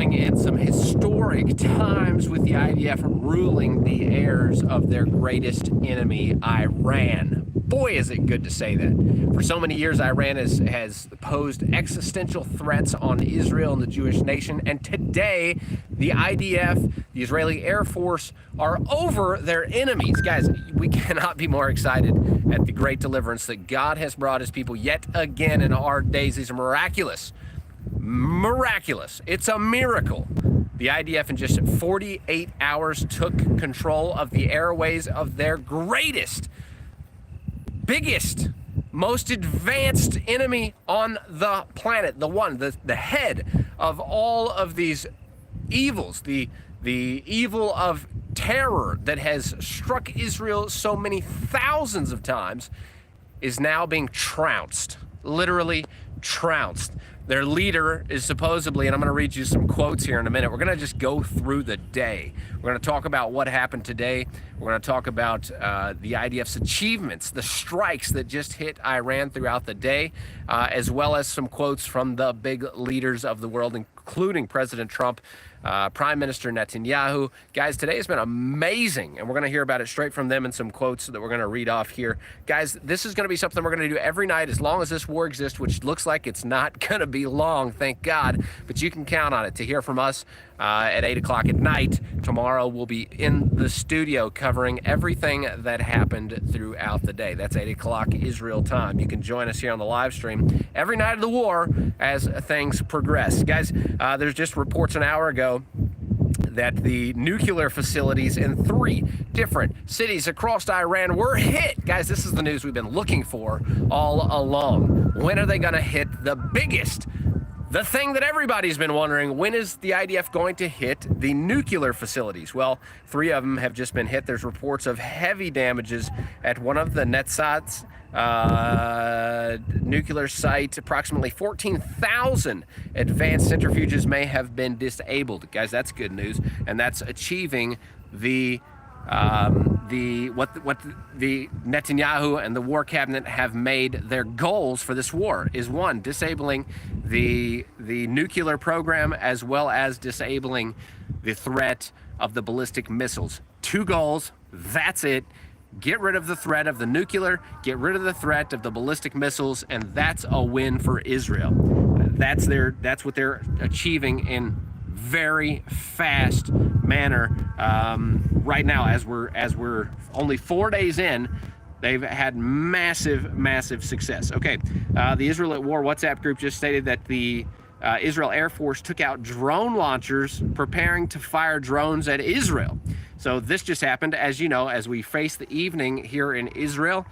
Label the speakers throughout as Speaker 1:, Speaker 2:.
Speaker 1: living in some historic times with the IDF ruling the heirs of their greatest enemy, Iran. Boy, is it good to say that. For so many years, Iran has posed existential threats on Israel and the Jewish nation. And today, the IDF, the Israeli Air Force, are over their enemies. Guys, we cannot be more excited at the great deliverance that God has brought his people yet again in our days. These are miraculous. Miraculous. It's a miracle. The IDF in just 48 hours took control of the airways of their greatest, biggest, most advanced enemy on the planet, the head of all of these evils, the evil of terror that has struck Israel so many thousands of times is now being trounced, literally trounced. Their leader is supposedly, and I'm going to read you some quotes here in a minute. We're going to just go through the day. We're going to talk about what happened today. We're going to talk about the IDF's achievements, the strikes that just hit Iran throughout the day, as well as some quotes from the big leaders of the world, including President Trump, Prime Minister Netanyahu. Guys, today has been amazing, and we're going to hear about it straight from them and some quotes that we're going to read off here. Guys, this is going to be something we're going to do every night as long as this war exists, which looks like it's not going to be long, thank God, but you can count on it to hear from us at 8 o'clock at night. Tomorrow we'll be in the studio covering everything that happened throughout the day. That's 8 o'clock Israel time. You can join us here on the live stream every night of the war as things progress. Guys, there's just reports an hour ago that the nuclear facilities in 3 different cities across Iran were hit. Guys, this is the news we've been looking for all along. When are they going to hit the biggest? The thing that everybody's been wondering, when is the IDF going to hit the nuclear facilities? Well, 3 of them have just been hit. There's reports of heavy damages at one of the Netsats nuclear site. Approximately 14,000 advanced centrifuges may have been disabled. Guys, that's good news, and that's achieving what the Netanyahu and the war cabinet have made their goals for this war is, 1, disabling the nuclear program, as well as disabling the threat of the ballistic missiles. 2 goals, that's it. Get rid of the threat of the nuclear, get rid of the threat of the ballistic missiles, and that's a win for Israel. That's what they're achieving in very fast manner right now. As we're only 4 days in, they've had massive success. Okay, the Israel at War WhatsApp group just stated that the Israel Air Force took out drone launchers preparing to fire drones at Israel. So this just happened, as you know, as we face the evening here in Israel.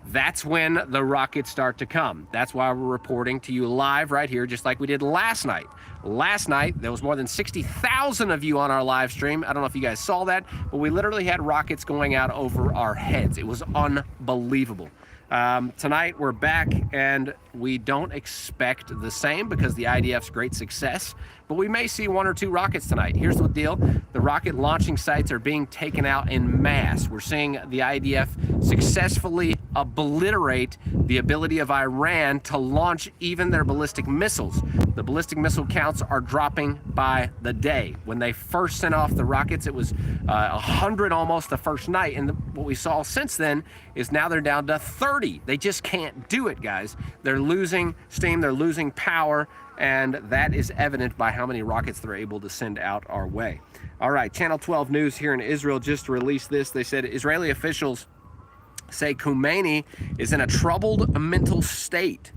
Speaker 1: That's when the rockets start to come. That's why we're reporting to you live right here, just like we did last night. Last night, there was more than 60,000 of you on our live stream. I don't know if you guys saw that, but we literally had rockets going out over our heads. It was unbelievable. Tonight, we're back, and we don't expect the same because the IDF's great success, but we may see 1 or 2 rockets tonight. Here's the deal. The rocket launching sites are being taken out in mass. We're seeing the IDF successfully obliterate the ability of Iran to launch even their ballistic missiles. The ballistic missile counts are dropping by the day. When they first sent off the rockets, it was 100 almost the first night, and what we saw since then is now they're down to 30. They just can't do it, guys. They're losing steam, they're losing power, and that is evident by how many rockets they're able to send out our way. All right, Channel 12 News here in Israel just released this. They said Israeli officials say Khomeini is in a troubled mental state,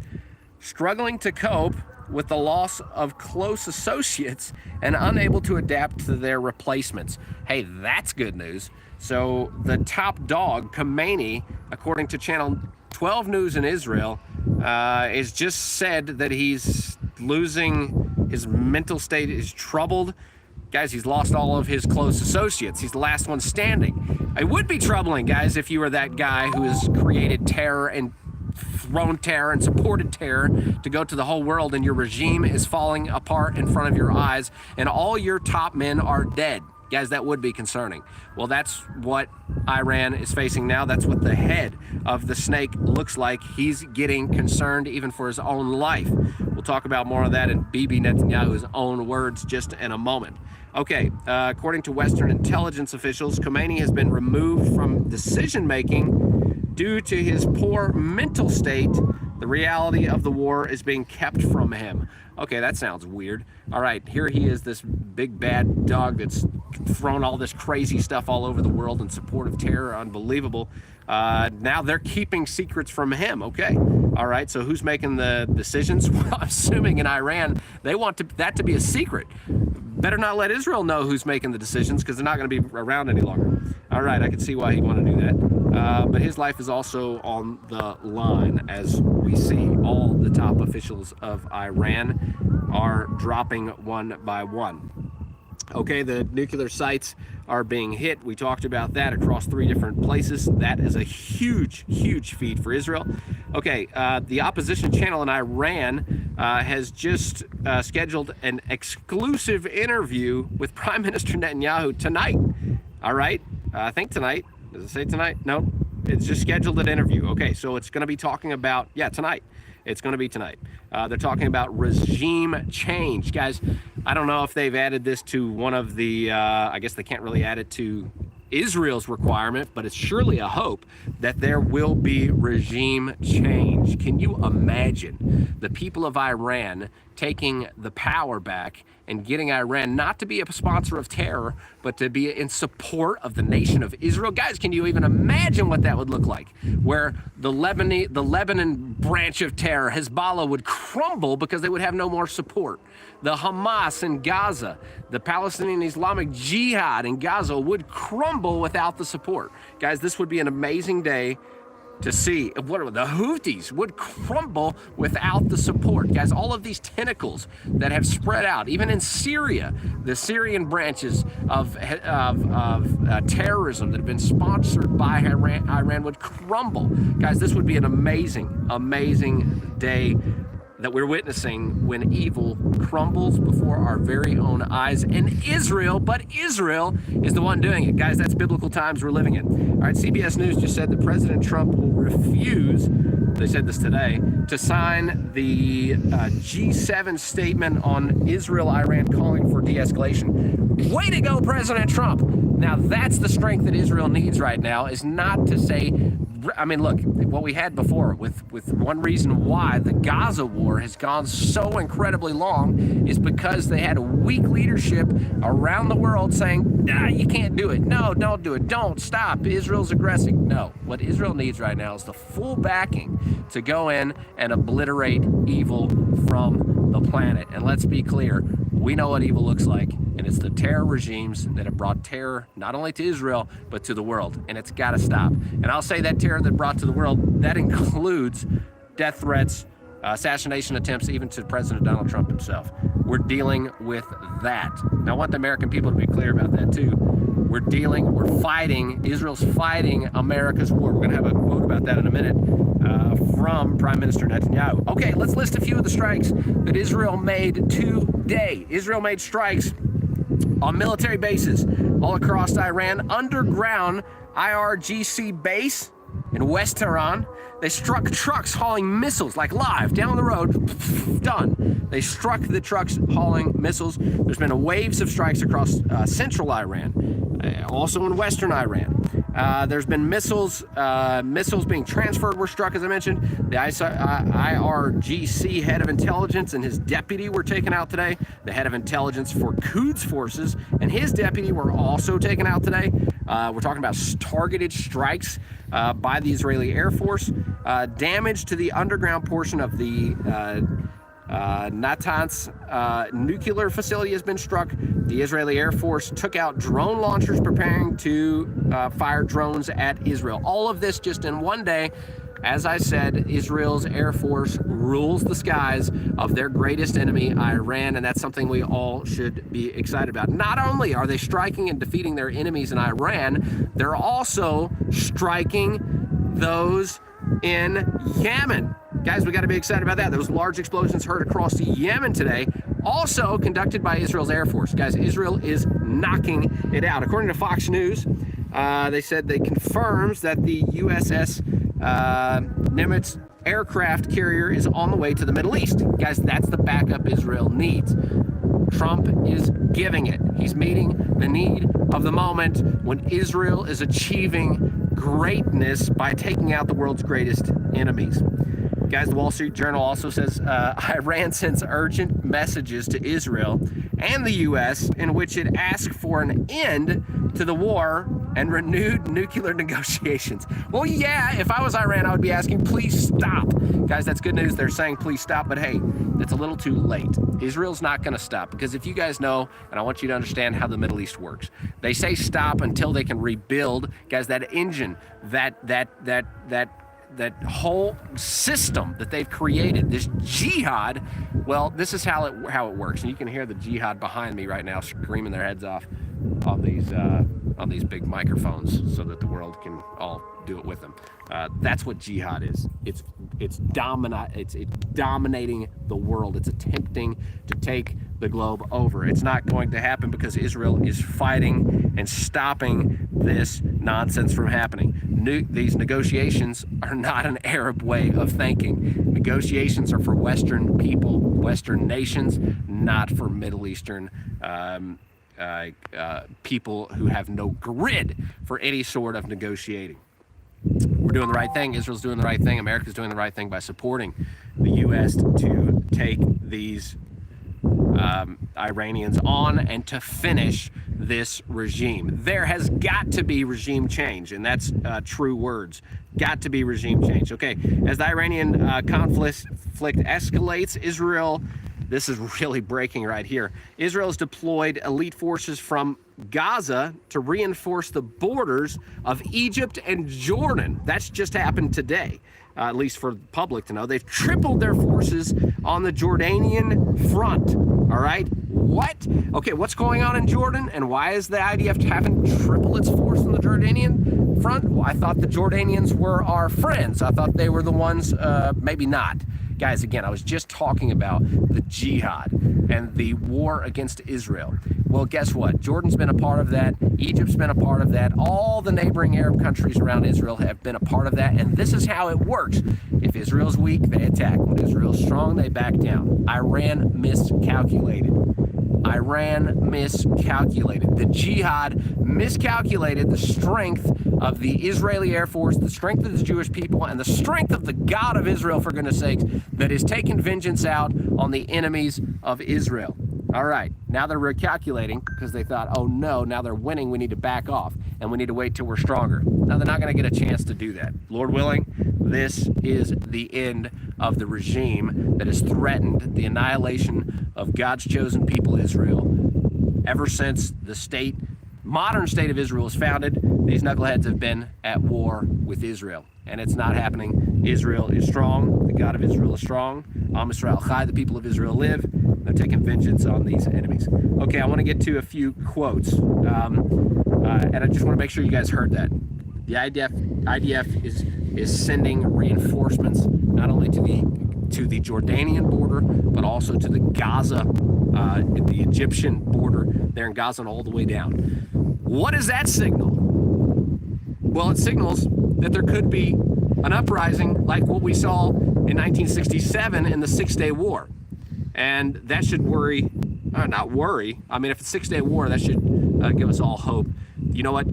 Speaker 1: struggling to cope with the loss of close associates and unable to adapt to their replacements. Hey, that's good news. So the top dog, Khomeini, according to Channel 12 News in Israel, is just said that he's losing his mental state, is troubled. Guys, he's lost all of his close associates. He's the last one standing. It would be troubling, guys, if you were that guy who has created terror and thrown terror and supported terror to go to the whole world, and your regime is falling apart in front of your eyes, and all your top men are dead. Guys, that would be concerning. Well, that's what Iran is facing now. That's what the head of the snake looks like. He's getting concerned even for his own life. We'll talk about more of that in Bibi Netanyahu's own words just in a moment. Okay, according to Western intelligence officials, Khomeini has been removed from decision-making due to his poor mental state. The reality of the war is being kept from him. Okay, that sounds weird. All right, here he is, this big bad dog that's thrown all this crazy stuff all over the world in support of terror. Unbelievable. Now they're keeping secrets from him. Okay. All right, so who's making the decisions? Well, I'm assuming in Iran, they want that to be a secret. Better not let Israel know who's making the decisions, because they're not going to be around any longer. All right, I can see why he'd want to do that. But his life is also on the line, as we see. All the top officials of Iran are dropping one by one. Okay, the nuclear sites are being hit. We talked about that across 3 different places. That is a huge, huge feat for Israel. Okay, the opposition channel in Iran has just scheduled an exclusive interview with Prime Minister Netanyahu tonight. All right, I think tonight. Does it say tonight? No, it's just scheduled an interview. Okay, so it's going to be talking about, tonight. It's going to be tonight. They're talking about regime change. Guys, I don't know if they've added this to one of the, I guess they can't really add it to Israel's requirement, but it's surely a hope that there will be regime change. Can you imagine the people of Iran taking the power back and getting Iran not to be a sponsor of terror, but to be in support of the nation of Israel? Guys, can you even imagine what that would look like? Where the Lebanon branch of terror, Hezbollah, would crumble because they would have no more support. The Hamas in Gaza, the Palestinian Islamic Jihad in Gaza would crumble without the support. Guys, this would be an amazing day to see. What the Houthis would crumble without the support. Guys, all of these tentacles that have spread out, even in Syria, the Syrian branches of terrorism that have been sponsored by Iran would crumble. Guys, this would be an amazing, amazing day that we're witnessing when evil crumbles before our very own eyes in Israel, but Israel is the one doing it. Guys, that's biblical times we're living in. All right, CBS News just said that President Trump will refuse, they said this today, to sign the G7 statement on Israel-Iran calling for de-escalation. Way to go, President Trump. Now, that's the strength that Israel needs right now, is not to say, I mean, look, what we had before with one reason why the Gaza war has gone so incredibly long is because they had a weak leadership around the world saying, nah, you can't do it. No, don't do it. Don't stop. Israel's aggressing. No, what Israel needs right now is the full backing to go in and obliterate evil from the planet. And let's be clear, we know what evil looks like, and it's the terror regimes that have brought terror not only to Israel, but to the world, and it's got to stop. And I'll say that terror that brought to the world, that includes death threats, assassination attempts, even to President Donald Trump himself. We're dealing with that. Now, I want the American people to be clear about that too. We're fighting, Israel's fighting America's war. We're gonna have a quote about that in a minute from Prime Minister Netanyahu. Okay, let's list a few of the strikes that Israel made today. Israel made strikes on military bases all across Iran, underground IRGC base in West Tehran. They struck trucks hauling missiles, like live, down the road, done. They struck the trucks hauling missiles. There's been waves of strikes across central Iran, also in western Iran. There's been missiles being transferred were struck, as I mentioned. The IRGC head of intelligence and his deputy were taken out today. The head of intelligence for Quds forces and his deputy were also taken out today. We're talking about targeted strikes by the Israeli Air Force. Damage to the underground portion of the Natanz nuclear facility has been struck. The Israeli Air Force took out drone launchers preparing to fire drones at Israel. All of this just in one day. As I said, Israel's Air Force rules the skies of their greatest enemy, Iran, and that's something we all should be excited about. Not only are they striking and defeating their enemies in Iran, they're also striking those in Yemen. Guys, we got to be excited about that. Those large explosions heard across Yemen today also conducted by Israel's Air Force. Guys, Israel is knocking it out. According to Fox News, they said they confirms that the USS Nimitz aircraft carrier is on the way to the Middle East. Guys, that's the backup Israel needs. Trump is giving it. He's meeting the need of the moment when Israel is achieving greatness by taking out the world's greatest enemies. Guys, the Wall Street Journal also says Iran sends urgent messages to Israel and the U.S. in which it asks for an end to the war and renewed nuclear negotiations. Well, yeah, if I was Iran, I would be asking, please stop. Guys, that's good news. They're saying, please stop. But hey, it's a little too late. Israel's not going to stop, because if you guys know, and I want you to understand how the Middle East works, they say stop until they can rebuild. Guys, that engine, that whole system that they've created, this jihad, well, this is how it works. And you can hear the jihad behind me right now screaming their heads off on these big microphones so that the world can all do it with them. That's what jihad is. It's dominating the world. It's attempting to take the globe over. It's not going to happen because Israel is fighting and stopping this nonsense from happening. These negotiations are not an Arab way of thinking. Negotiations are for Western people, Western nations, not for Middle Eastern people who have no grid for any sort of negotiating. We're doing the right thing. Israel's doing the right thing. America's doing the right thing by supporting the U.S. to take these Iranians on and to finish this regime. There has got to be regime change, and that's true words. Got to be regime change. Okay, as the Iranian conflict escalates, Israel, this is really breaking right here. Israel's deployed elite forces from Gaza to reinforce the borders of Egypt and Jordan. That's just happened today, at least for the public to know. They've tripled their forces on the Jordanian front. All right, what? Okay, what's going on in Jordan, and why is the IDF having triple its force on the Jordanian front? Well, I thought the Jordanians were our friends. I thought they were the ones, maybe not. Guys, again, I was just talking about the jihad and the war against Israel. Well, guess what? Jordan's been a part of that. Egypt's been a part of that. All the neighboring Arab countries around Israel have been a part of that. And this is how it works. If Israel's weak, they attack. When Israel's strong, they back down. Iran miscalculated. The jihad miscalculated the strength of the Israeli Air Force, the strength of the Jewish people, and the strength of the God of Israel, for goodness sakes, that is taking vengeance out on the enemies of Israel. All right, now they're recalculating because they thought, oh no, now they're winning, we need to back off, and we need to wait till we're stronger. Now they're not going to get a chance to do that. Lord willing, this is the end of the regime that has threatened the annihilation of God's chosen people, Israel. Ever since the modern state of Israel was founded, these knuckleheads have been at war with Israel, and it's not happening. Israel is strong. The God of Israel is strong. Am Yisrael Chai, the people of Israel live. They're taking vengeance on these enemies. Okay, I want to get to a few quotes, and I just want to make sure you guys heard that. The IDF is sending reinforcements not only to the Jordanian border, but also to the Gaza, the Egyptian border there in Gaza and all the way down. What does that signal? Well, it signals that there could be an uprising like what we saw in 1967 in the Six-Day War. And that should not worry. I mean, if it's a 6-day war, that should give us all hope. You know what,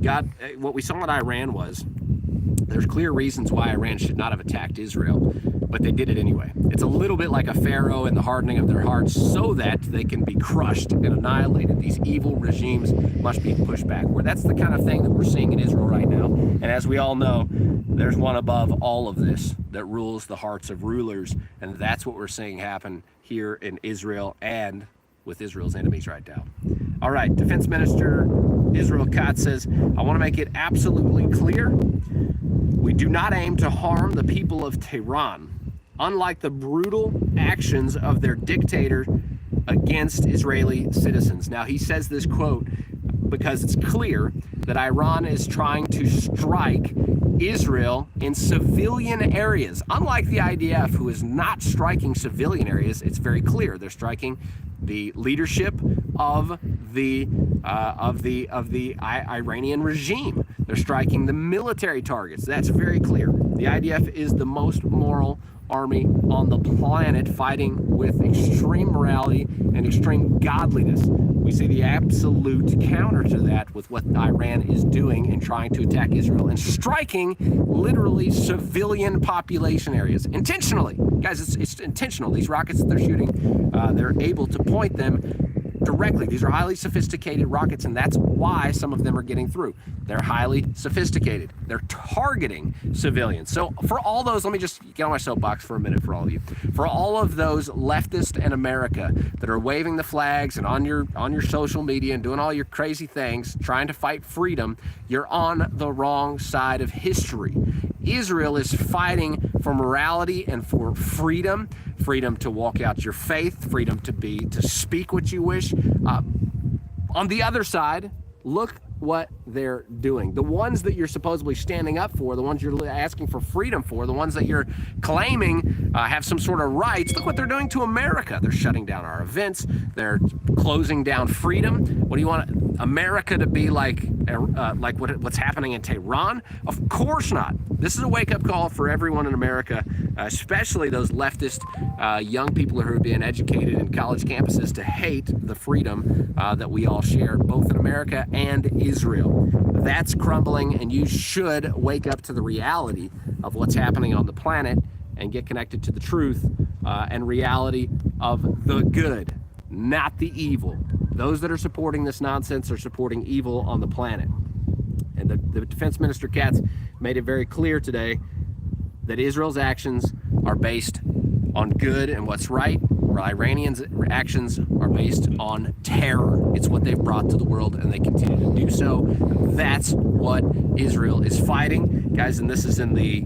Speaker 1: what we saw in Iran was, there's clear reasons why Iran should not have attacked Israel, but they did it anyway. It's a little bit like a pharaoh and the hardening of their hearts so that they can be crushed and annihilated. These evil regimes must be pushed back. That's the kind of thing that we're seeing in Israel right now. And as we all know, there's one above all of this that rules the hearts of rulers, and that's what we're seeing happen here in Israel and with Israel's enemies right now. All right, Defense Minister Israel Katz says, I want to make it absolutely clear, we do not aim to harm the people of Tehran, unlike the brutal actions of their dictator against Israeli citizens. Now, he says this quote because it's clear that Iran is trying to strike Israel in civilian areas. Unlike the IDF, who is not striking civilian areas, it's very clear they're striking the leadership of the Iranian regime. They're striking the military targets. That's very clear. The IDF is the most moral army on the planet, fighting with extreme morality and extreme godliness. We see the absolute counter to that with what Iran is doing in trying to attack Israel and striking literally civilian population areas intentionally. Guys, it's intentional. These rockets that they're shooting, they're able to point them directly. These are highly sophisticated rockets, and that's why some of them are getting through. They're highly sophisticated. They're targeting civilians. So for all those, let me just get on my soapbox for a minute for all of you. For all of those leftists in America that are waving the flags and on your social media and doing all your crazy things, trying to fight freedom, you're on the wrong side of history. Israel is fighting for morality and for freedom, freedom to walk out your faith, freedom to speak what you wish. On the other side, look what they're doing. The ones that you're supposedly standing up for, the ones you're asking for freedom for, the ones that you're claiming have some sort of rights, look what they're doing to America. They're shutting down our events. They're closing down freedom. What do you want America to be like what's happening in Tehran? Of course not. This is a wake-up call for everyone in America, especially those leftist young people who are being educated in college campuses to hate the freedom that we all share, both in America and Israel. That's crumbling, and you should wake up to the reality of what's happening on the planet and get connected to the truth and reality of the good, not the evil. Those that are supporting this nonsense are supporting evil on the planet. And the Defense Minister Katz made it very clear today that Israel's actions are based on good and what's right, while Iranians' actions are based on terror. It's what they've brought to the world, and they continue to do so. That's what Israel is fighting, guys, and this is in the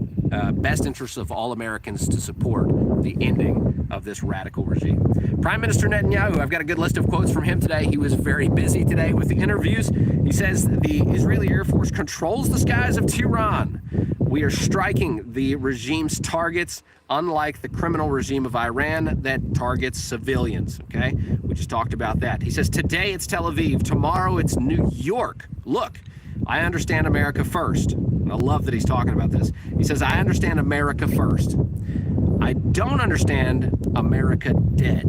Speaker 1: best interest of all Americans to support the ending of this radical regime. Prime Minister Netanyahu, I've got a good list of quotes from him today. He was very busy today with the interviews. He says the Israeli Air Force controls the skies of Tehran. We are striking the regime's targets, unlike the criminal regime of Iran that targets civilians, okay? We just talked about that. He says, today it's Tel Aviv, tomorrow it's New York. Look, I understand America first. And I love that he's talking about this. He says, I understand America first. I don't understand America dead.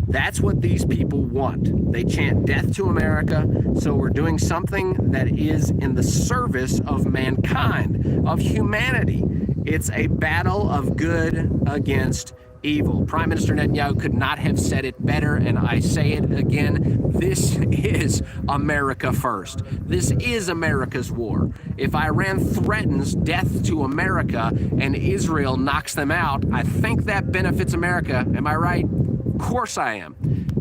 Speaker 1: That's what these people want. They chant death to America, so we're doing something that is in the service of mankind, of humanity. It's a battle of good against evil. Prime Minister Netanyahu could not have said it better, and I say it again. This is America first. This is America's war. If Iran threatens death to America and Israel knocks them out, I think that benefits America. Am I right? Of course I am.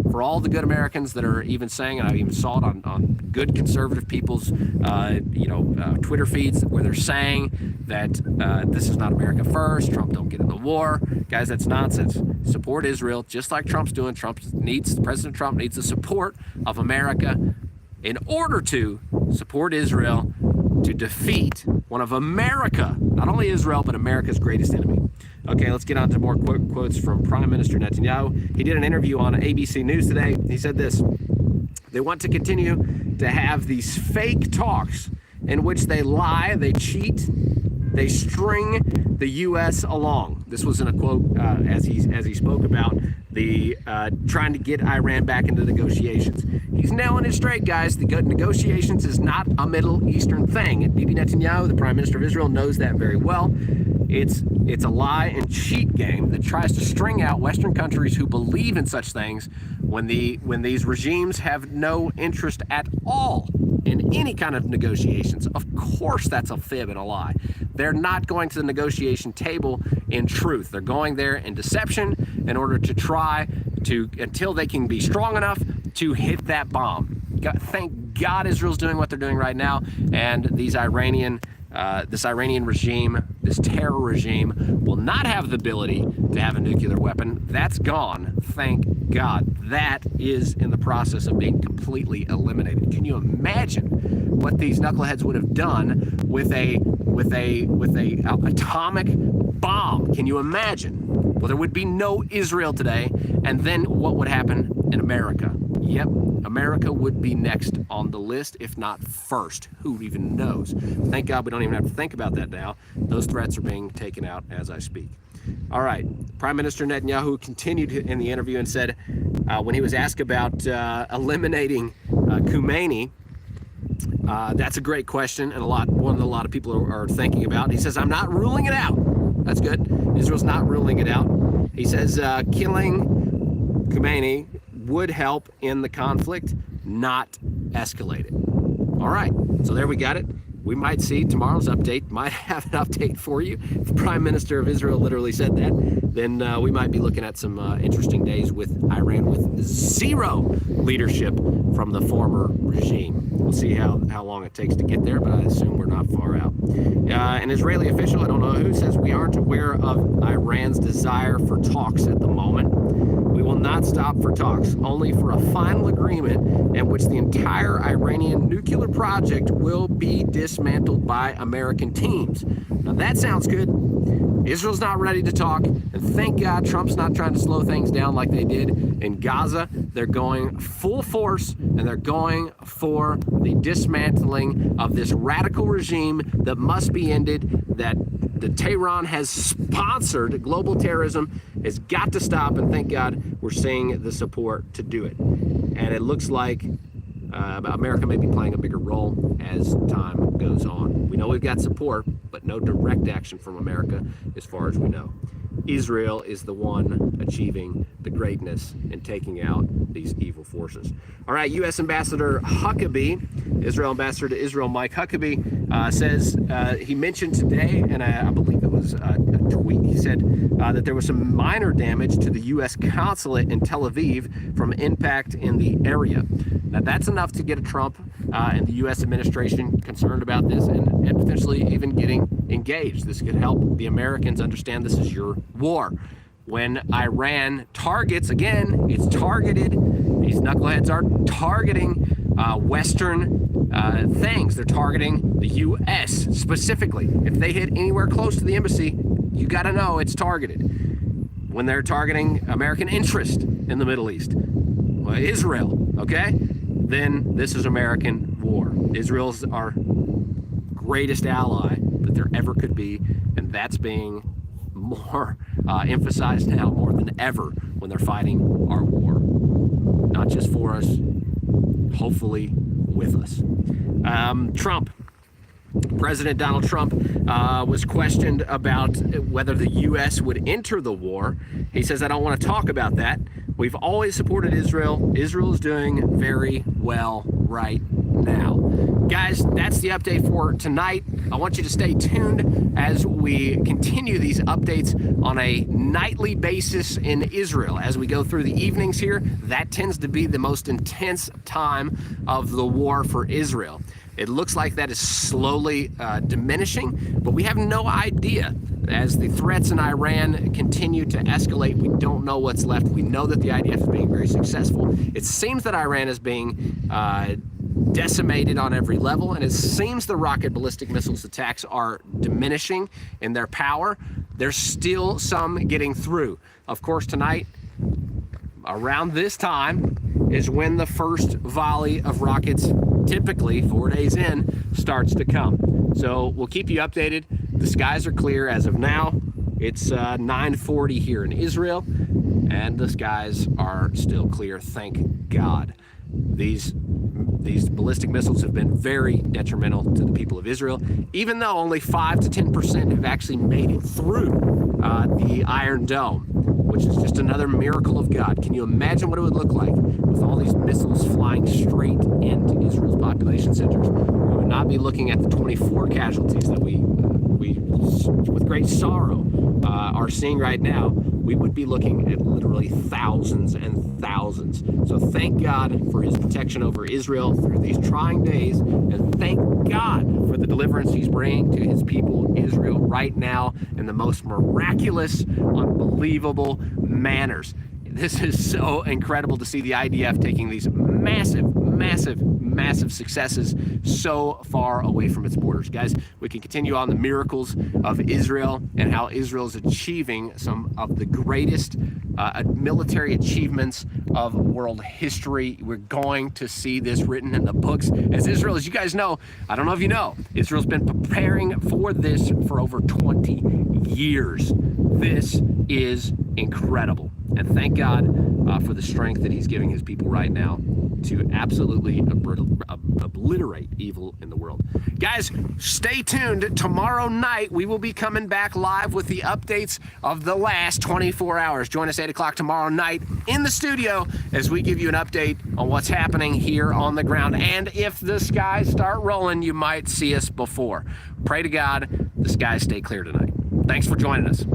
Speaker 1: For all the good Americans that are even saying, and I even saw it on good conservative people's Twitter feeds where they're saying that this is not America first, Trump don't get in the war. Guys, that's nonsense. Support Israel just like Trump's doing. President Trump needs the support of America in order to support Israel to defeat one of America, not only Israel, but America's greatest enemy. Okay, let's get on to more quotes from Prime Minister Netanyahu. He did an interview on ABC News today. He said this: they want to continue to have these fake talks in which they lie, they cheat, they string the U.S. along. This was in a quote as he spoke about the trying to get Iran back into negotiations. He's nailing it straight, guys. The negotiations is not a Middle Eastern thing. And Bibi Netanyahu, the Prime Minister of Israel, knows that very well. It's a lie and cheat game that tries to string out Western countries who believe in such things when these regimes have no interest at all in any kind of negotiations. Of course, that's a fib and a lie. They're not going to the negotiation table in truth. They're going there in deception in order to try to, until they can be strong enough to hit that bomb. Thank God Israel's doing what they're doing right now, and this Iranian regime, this terror regime, will not have the ability to have a nuclear weapon. That's gone. Thank God. That is in the process of being completely eliminated. Can you imagine what these knuckleheads would have done with a atomic bomb? Can you imagine? Well, there would be no Israel today, and then what would happen and America. Yep, America would be next on the list, if not first. Who even knows? Thank God we don't even have to think about that now. Those threats are being taken out as I speak. All right, Prime Minister Netanyahu continued in the interview and said, when he was asked about eliminating Khomeini, that's a great question and one that a lot of people are thinking about. He says, I'm not ruling it out. That's good. Israel's not ruling it out. He says killing Khomeini would help in the conflict, not escalate it. All right, so there we got it. We might see tomorrow's update, might have an update for you. If the Prime Minister of Israel literally said that, then we might be looking at some interesting days with Iran with zero leadership from the former regime. We'll see how long it takes to get there, but I assume we're not far out. An Israeli official, I don't know who, says we aren't aware of Iran's desire for talks at the moment. We will not stop for talks, only for a final agreement in which the entire Iranian nuclear project will be dismantled by American teams. Now that sounds good. Israel's not ready to talk, and thank God Trump's not trying to slow things down like they did in Gaza. They're going full force, and they're going for the dismantling of this radical regime that must be ended, that Tehran has sponsored. Global terrorism has got to stop, and thank God we're seeing the support to do it. And it looks like America may be playing a bigger role as time goes on. We know we've got support, but no direct action from America as far as we know. Israel is the one achieving the greatness and taking out these evil forces. All right, U.S. Ambassador Huckabee, Israel Ambassador to Israel Mike Huckabee, says he mentioned today, and I believe it was a tweet, he said that there was some minor damage to the U.S. consulate in Tel Aviv from impact in the area. Now, that's enough to get Trump and the U.S. administration concerned about this and potentially even getting engaged. This could help the Americans understand this is your war. When Iran targets, again, it's targeted. These knuckleheads are targeting Western things. They're targeting the U.S. specifically. If they hit anywhere close to the embassy, you got to know it's targeted. When they're targeting American interest in the Middle East, Israel, okay? Then this is American war. Israel's our greatest ally that there ever could be, and that's being more emphasized now more than ever when they're fighting our war. Not just for us, hopefully with us. President Donald Trump was questioned about whether the U.S. would enter the war. He says, I don't want to talk about that. We've always supported Israel. Israel is doing very well right now. Guys, that's the update for tonight. I want you to stay tuned as we continue these updates on a nightly basis in Israel. As we go through the evenings here, that tends to be the most intense time of the war for Israel. It looks like that is slowly diminishing, but we have no idea. As the threats in Iran continue to escalate, we don't know what's left. We know that the IDF is being very successful. It seems that Iran is being decimated on every level, and it seems the rocket ballistic missiles attacks are diminishing in their power. There's still some getting through. Of course, tonight, around this time, is when the first volley of rockets, typically 4 days in, starts to come. So we'll keep you updated. The skies are clear as of now. It's 9:40 here in Israel, and the skies are still clear, thank God. These ballistic missiles have been very detrimental to the people of Israel, even though only 5 to 10% have actually made it through the Iron Dome, which is just another miracle of God. Can you imagine what it would look like with all these missiles flying straight into Israel's population centers? We would not be looking at the 24 casualties that we with great sorrow, are seeing right now. We would be looking at literally thousands and thousands. So thank God for his protection over Israel through these trying days, and thank God for the deliverance he's bringing to his people, Israel, right now in the most miraculous, unbelievable manners. This is so incredible to see the IDF taking these massive successes so far away from its borders. Guys, we can continue on the miracles of Israel and how Israel is achieving some of the greatest military achievements of world history. We're going to see this written in the books. As Israel, as you guys know, I don't know if you know, Israel's been preparing for this for over 20 years. This is incredible. And thank God for the strength that he's giving his people right now to absolutely obliterate evil in the world. Guys, stay tuned. Tomorrow night, we will be coming back live with the updates of the last 24 hours. Join us 8 o'clock tomorrow night in the studio as we give you an update on what's happening here on the ground. And if the skies start rolling, you might see us before. Pray to God the skies stay clear tonight. Thanks for joining us.